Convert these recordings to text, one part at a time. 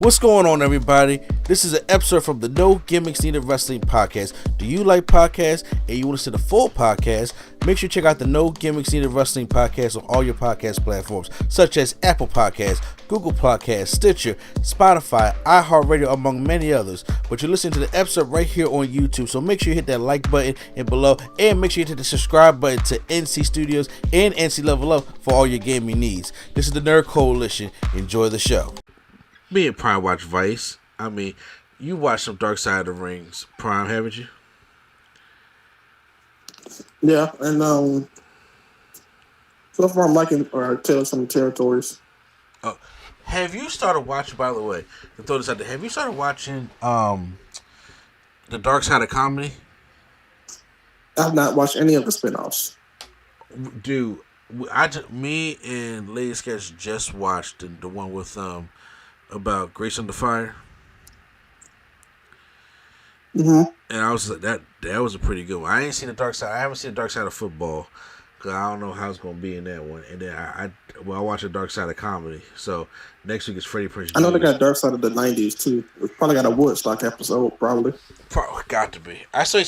What's going on, everybody? This is an episode from the No Gimmicks Needed Wrestling podcast. Do you like podcasts and you want to see the full podcast? Make sure you check out the No Gimmicks Needed Wrestling podcast on all your podcast platforms, such as Apple Podcasts, Google Podcasts, Stitcher, Spotify, iHeartRadio, among many others. But you're listening to the episode right here on YouTube, so make sure you hit that like button and below, and make sure you hit the subscribe button to NC Studios and NC Level Up for all your gaming needs. This is the Nerd Coalition. Enjoy the show. Me and Prime watch Vice. I mean, you watched some Dark Side of the Rings, Prime, haven't you? Yeah, and so far I'm liking Tales from the Territories. Oh, have you started watching? By the way, to throw this out there, have you started watching the Dark Side of Comedy? I've not watched any of the spinoffs. Dude, me and Lady Sketch just watched the one with about Grace Under Fire. Mm-hmm. And I was like, that was a pretty good one. I ain't seen the Dark Side. I haven't seen the Dark Side of Football because I don't know how it's gonna be in that one. And then I watch the Dark Side of Comedy. So next week is Freddie Prinze Jr. I know they got Dark Side of the '90s too. It's probably got a Woodstock episode, probably. Got to be. I still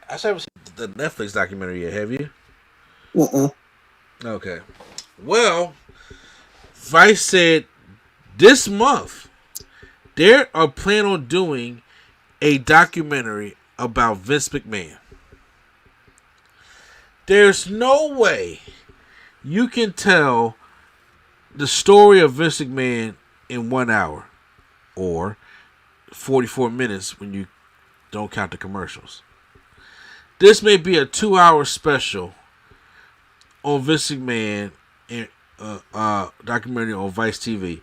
haven't seen the Netflix documentary yet. Have you? Okay. Well, Vice said this month they are planning on doing a documentary about Vince McMahon. There's no way you can tell the story of Vince McMahon in 1 hour or 44 minutes when you don't count the commercials. This may be a 2-hour special on Vince McMahon and documentary on Vice TV.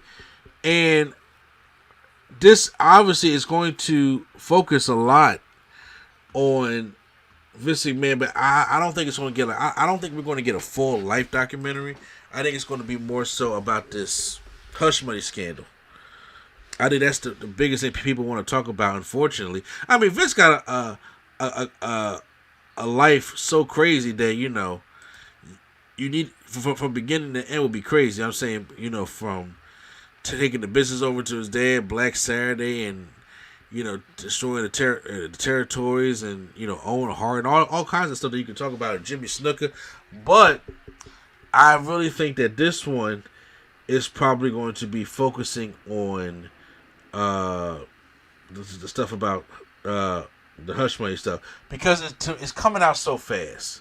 And this obviously is going to focus a lot on Vince McMahon, but I don't think it's going to get. I don't think we're going to get a full life documentary. I think it's going to be more so about this hush money scandal. I think that's the biggest thing people want to talk about. Unfortunately, I mean Vince got a life so crazy that you need from beginning to end would be crazy. I'm saying from taking the business over to his dad, Black Saturday, and destroying the territories, and Owen Hart, and all kinds of stuff that you can talk about, and Jimmy Snuka. But I really think that this one is probably going to be focusing on the stuff about the hush money stuff because it's coming out so fast.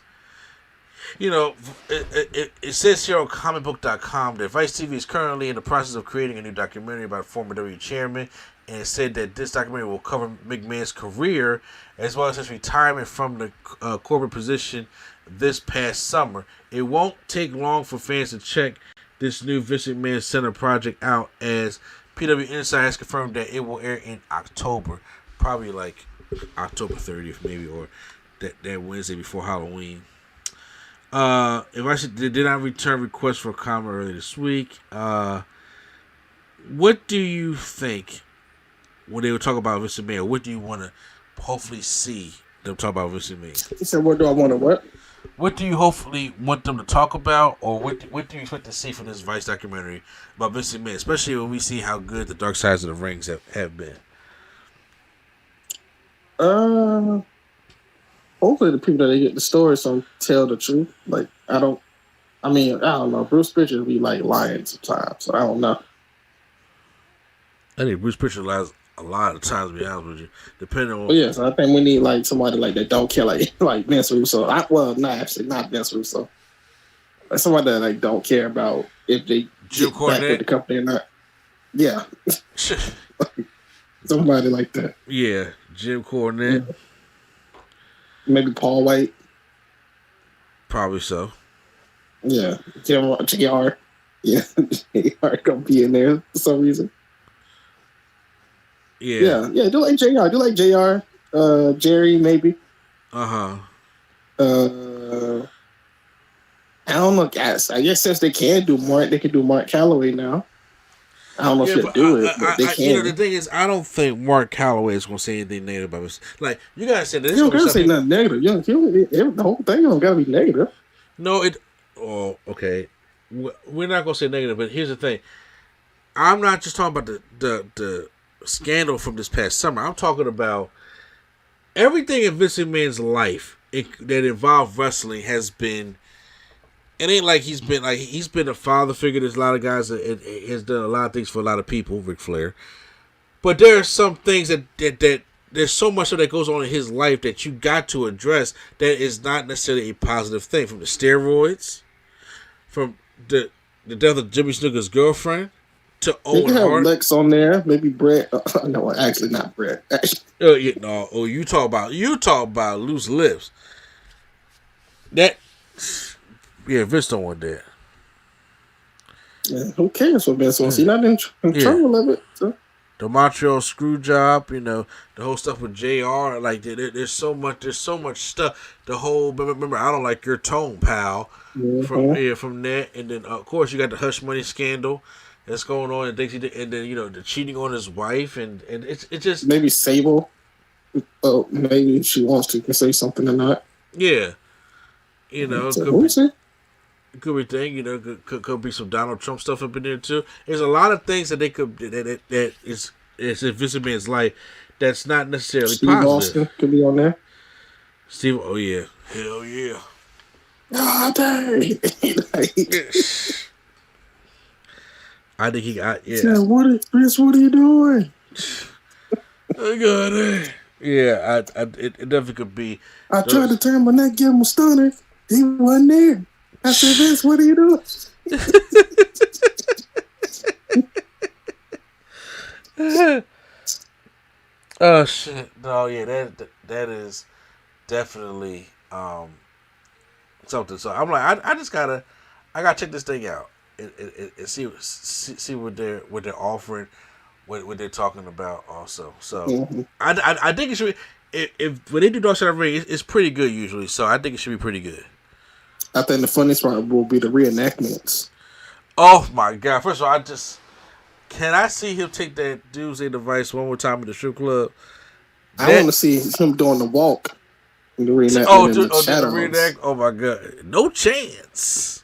It says here on comicbook.com that Vice TV is currently in the process of creating a new documentary about former WWE chairman, and it said that this documentary will cover McMahon's career as well as his retirement from the corporate position this past summer. It won't take long for fans to check this new Vince McMahon Center project out, as PW Insider has confirmed that it will air in October, probably like October 30th maybe, or that Wednesday before Halloween. If I did not return requests for comment earlier this week. What do you think when they would talk about Vince McMahon? What do you want to hopefully see them talk about Vince McMahon? He said, "What do I want to what? What do you hopefully want them to talk about, or what do you expect to see from this Vice documentary about Vince McMahon, especially when we see how good the Dark Sides of the Rings have been?" Hopefully the people that they get the stories from tell the truth. Like, I don't know. Bruce Pritchard be like lying sometimes, so I don't know. I think Bruce Pritchard lies a lot of times, to be honest with you. Depending on... Well, so I think we need like somebody like that don't care, like Vince Russo. Not Vince Russo. Like somebody that like don't care about if they Jim get back with the company or not. Yeah. Somebody like that. Yeah, Jim Cornette. Yeah. Maybe Paul White. Probably so. Yeah. JR. Yeah. JR gonna be in there for some reason. Yeah. Yeah. Do like JR. Jerry, maybe. I don't know, guys. I guess since they can do Mark, they can do Mark Calloway now. I don't know if they'll do it, but they can. The thing is, I don't think Mark Calloway is going to say anything negative about this. Like, you got to say that. You don't got to say nothing negative. The whole thing don't got to be negative. No, okay. We're not going to say negative, but here's the thing. I'm not just talking about the scandal from this past summer. I'm talking about everything in Vince McMahon's life that involved wrestling has been. It ain't like he's been a father figure. There's a lot of guys that has done a lot of things for a lot of people, Ric Flair. But there are some things that there's so much that goes on in his life that you got to address that is not necessarily a positive thing. From the steroids, from the death of Jimmy Snuka's girlfriend, to Owen Hart. Lex on there, maybe Brett. No, actually not Brett. You talk about loose lips. Vince don't want that. Yeah, who cares what Vince wants? He's not in control of it. So. The Montreal screw job, the whole stuff with JR, like there's so much stuff. The whole remember, I don't like your tone, pal. Mm-hmm. From that, and then of course you got the hush money scandal that's going on, and then the cheating on his wife, and it's just maybe Sable. Oh, maybe she wants to can say something or not. Yeah, could be thing, could be some Donald Trump stuff up in there too. There's a lot of things that they could that is in Vince McMahon's life that's not necessarily Steve positive. Austin could be on there. Steve, oh yeah, hell yeah. Ah, dang. I think he got Vince, what are you doing? I got it. Yeah, it definitely could be. I tried to turn my neck, give him a stunner. He wasn't there. I said, Vince, what are you doing? Oh shit! No, yeah, that is definitely something. So I'm like, I gotta check this thing out and see what they're offering, what they're talking about also. So I think it should be if when they do Dark Side of the Ring, it's pretty good usually. So I think it should be pretty good. I think the funniest part will be the reenactments. Oh my god! First of all, can I see him take that Doomsday device one more time in the strip club? I want to see him doing the walk. The reenactment. The reenact. Oh my god! No chance.